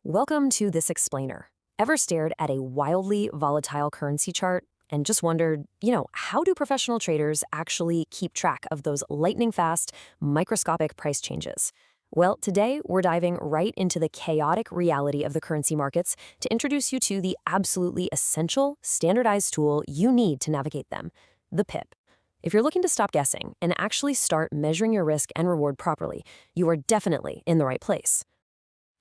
Welcome to this explainer. Ever stared at a wildly volatile currency chart and just wondered, how do professional traders actually keep track of those lightning-fast, microscopic price changes? Well, today we're diving right into the chaotic reality of the currency markets to introduce you to the absolutely essential, standardized tool you need to navigate them, the PIP. If you're looking to stop guessing and actually start measuring your risk and reward properly, you are definitely in the right place.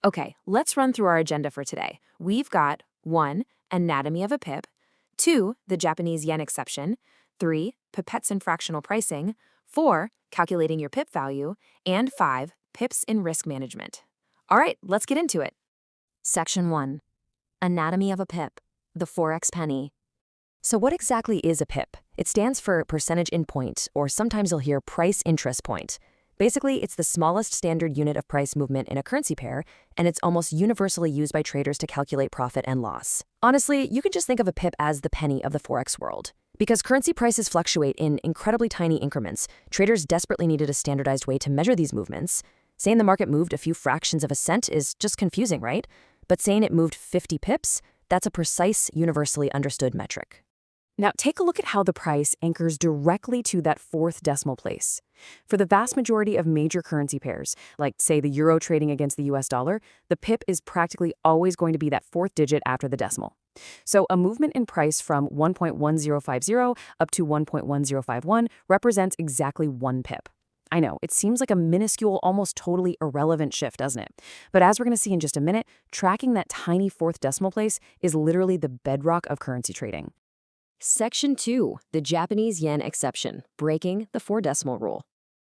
Okay, let's run through our agenda for today. We've got 1. Anatomy of a pip, 2. The Japanese yen exception, 3. Pipettes and fractional pricing, 4. Calculating your pip value, and 5. Pips in risk management. All right, let's get into it. Section 1. Anatomy of a pip, the Forex penny. So what exactly is a pip? It stands for percentage in point, or sometimes you'll hear price interest point. Basically, it's the smallest standard unit of price movement in a currency pair, and it's almost universally used by traders to calculate profit and loss. Honestly, you can just think of a pip as the penny of the Forex world. Because currency prices fluctuate in incredibly tiny increments, traders desperately needed a standardized way to measure these movements. Saying the market moved a few fractions of a cent is just confusing, right? But saying it moved 50 pips, that's a precise, universally understood metric. Now take a look at how the price anchors directly to that fourth decimal place. For the vast majority of major currency pairs, like say the euro trading against the US dollar, the pip is practically always going to be that fourth digit after the decimal. So a movement in price from 1.1050 up to 1.1051 represents exactly 1 pip. I know, it seems like a minuscule, almost totally irrelevant shift, doesn't it? But as we're going to see in just a minute, tracking that tiny fourth decimal place is literally the bedrock of currency trading. Section 2, the Japanese yen exception, breaking the 4 decimal rule.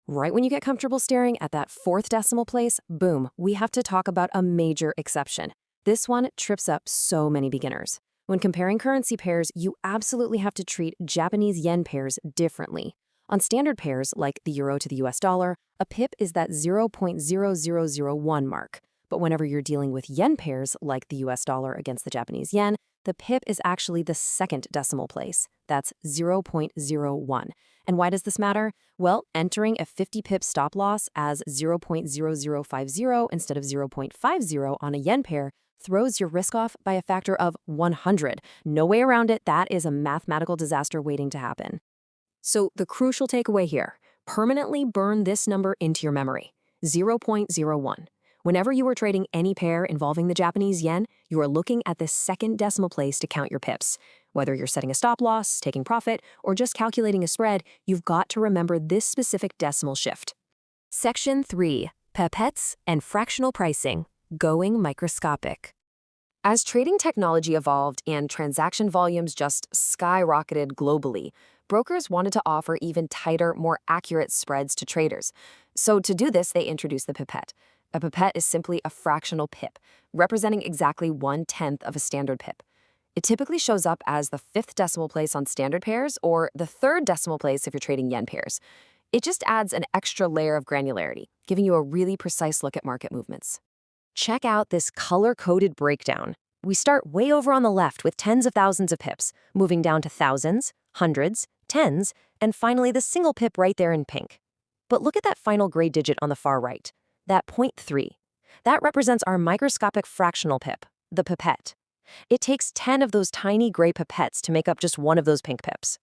Right when you get comfortable staring at that fourth decimal place, boom, we have to talk about a major exception. This one trips up so many beginners. When comparing currency pairs, you absolutely have to treat Japanese yen pairs differently. On standard pairs, like the euro to the US dollar, a pip is that 0.0001 mark. But whenever you're dealing with yen pairs, like the US dollar against the Japanese yen, the pip is actually the second decimal place. That's 0.01. And why does this matter? Well, entering a 50 pip stop loss as 0.0050 instead of 0.50 on a yen pair throws your risk off by a factor of 100. No way around it. That is a mathematical disaster waiting to happen. So the crucial takeaway here, permanently burn this number into your memory, 0.01. Whenever you are trading any pair involving the Japanese yen, you are looking at the second decimal place to count your pips. Whether you're setting a stop loss, taking profit, or just calculating a spread, you've got to remember this specific decimal shift. Section 3. Pipettes and fractional pricing, going microscopic. As trading technology evolved and transaction volumes just skyrocketed globally, brokers wanted to offer even tighter, more accurate spreads to traders. So to do this, they introduced the pipette. A pipette is simply a fractional pip, representing exactly 1/10 of a standard pip. It typically shows up as the 5th decimal place on standard pairs or the 3rd decimal place if you're trading yen pairs. It just adds an extra layer of granularity, giving you a really precise look at market movements. Check out this color-coded breakdown. We start way over on the left with tens of thousands of pips, moving down to thousands, hundreds, tens, and finally the single pip right there in pink. But look at that final gray digit on the far right. That 0.3. That represents our microscopic fractional pip, the pipette. It takes 10 of those tiny gray pipettes to make up just one of those pink pips.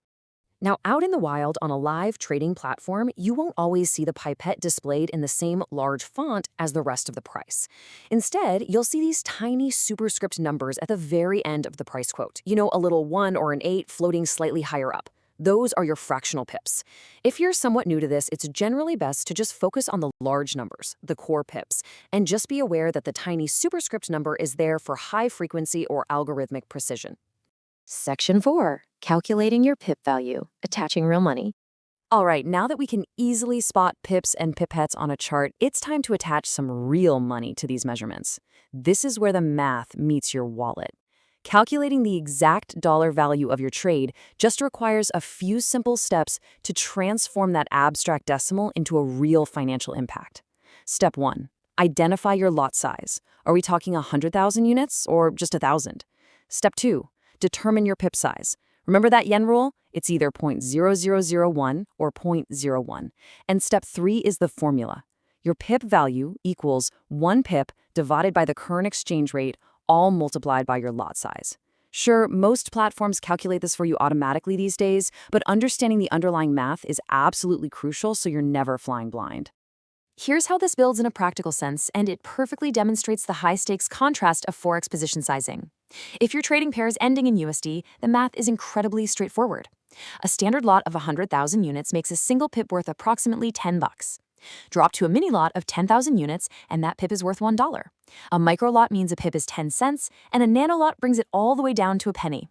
Now, out in the wild on a live trading platform, you won't always see the pipette displayed in the same large font as the rest of the price. Instead, you'll see these tiny superscript numbers at the very end of the price quote. A little 1 or an 8 floating slightly higher up. Those are your fractional pips. If you're somewhat new to this, it's generally best to just focus on the large numbers, the core pips, and just be aware that the tiny superscript number is there for high frequency or algorithmic precision. Section 4. Calculating your pip value, attaching real money. All right, now that we can easily spot pips and pipettes on a chart, it's time to attach some real money to these measurements. This is where the math meets your wallet. Calculating the exact dollar value of your trade just requires a few simple steps to transform that abstract decimal into a real financial impact. Step 1. Identify your lot size. Are we talking 100,000 units or just 1,000? Step 2. Determine your pip size. Remember that yen rule? It's either 0.0001 or 0.01. And step 3 is the formula. Your pip value equals 1 pip divided by the current exchange rate, all multiplied by your lot size. Sure, most platforms calculate this for you automatically these days, but understanding the underlying math is absolutely crucial so you're never flying blind. Here's how this builds in a practical sense, and it perfectly demonstrates the high-stakes contrast of Forex position sizing. If you're trading pairs ending in USD, the math is incredibly straightforward. A standard lot of 100,000 units makes a single pip worth approximately $10. Drop to a mini lot of 10,000 units, and that pip is worth $1. A micro lot means a pip is 10 cents, and a nano lot brings it all the way down to a penny.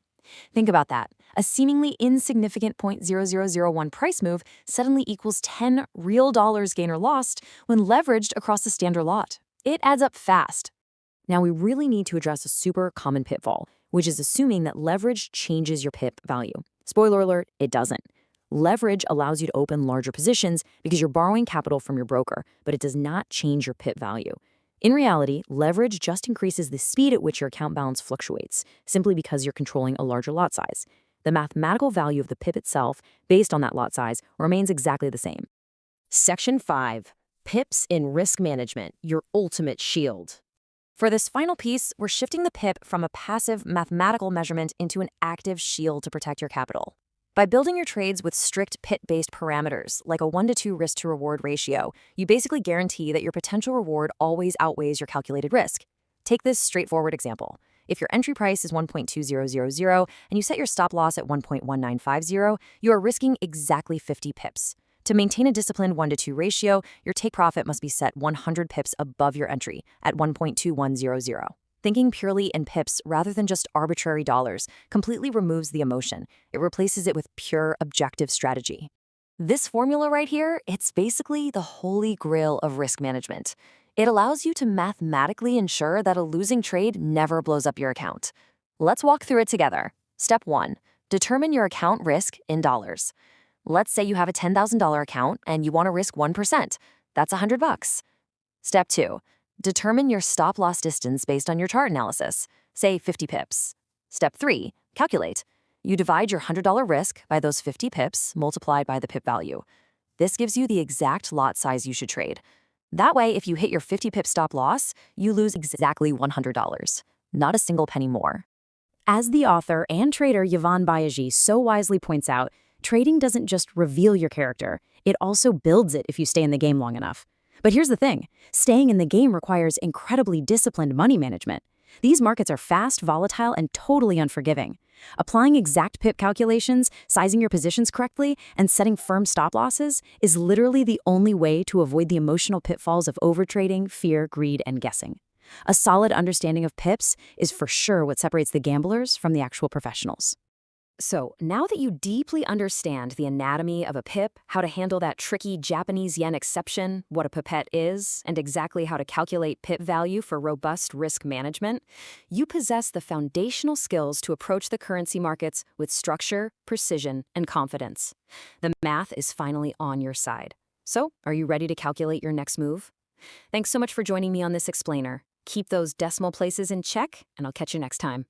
Think about that. A seemingly insignificant 0.0001 price move suddenly equals 10 real dollars gain or lost when leveraged across the standard lot. It adds up fast. Now, we really need to address a super common pitfall, which is assuming that leverage changes your pip value. Spoiler alert, it doesn't. Leverage allows you to open larger positions because you're borrowing capital from your broker, but it does not change your pip value. In reality, leverage just increases the speed at which your account balance fluctuates, simply because you're controlling a larger lot size. The mathematical value of the pip itself, based on that lot size, remains exactly the same. Section 5. Pips in Risk Management, your ultimate shield. For this final piece, we're shifting the pip from a passive mathematical measurement into an active shield to protect your capital. By building your trades with strict pit-based parameters, like a 1-to-2 risk-to-reward ratio, you basically guarantee that your potential reward always outweighs your calculated risk. Take this straightforward example. If your entry price is 1.2000 and you set your stop loss at 1.1950, you are risking exactly 50 pips. To maintain a disciplined 1-to-2 ratio, your take profit must be set 100 pips above your entry at 1.2100. Thinking purely in pips rather than just arbitrary dollars completely removes the emotion. It replaces it with pure objective strategy. This formula right here, it's basically the holy grail of risk management. It allows you to mathematically ensure that a losing trade never blows up your account. Let's walk through it together. Step 1. Determine your account risk in dollars. Let's say you have a $10,000 account and you want to risk 1%. That's $100. Step 2. Determine your stop-loss distance based on your chart analysis, say 50 pips. Step 3. Calculate. You divide your $100 risk by those 50 pips multiplied by the pip value. This gives you the exact lot size you should trade. That way, if you hit your 50 pip stop-loss, you lose exactly $100, not a single penny more. As the author and trader Yvonne Bayaji so wisely points out, trading doesn't just reveal your character, it also builds it if you stay in the game long enough. But here's the thing, staying in the game requires incredibly disciplined money management. These markets are fast, volatile, and totally unforgiving. Applying exact pip calculations, sizing your positions correctly, and setting firm stop losses is literally the only way to avoid the emotional pitfalls of overtrading, fear, greed, and guessing. A solid understanding of pips is for sure what separates the gamblers from the actual professionals. So, now that you deeply understand the anatomy of a pip, how to handle that tricky Japanese yen exception, what a pipette is, and exactly how to calculate pip value for robust risk management, you possess the foundational skills to approach the currency markets with structure, precision, and confidence. The math is finally on your side. So, are you ready to calculate your next move? Thanks so much for joining me on this explainer. Keep those decimal places in check, and I'll catch you next time.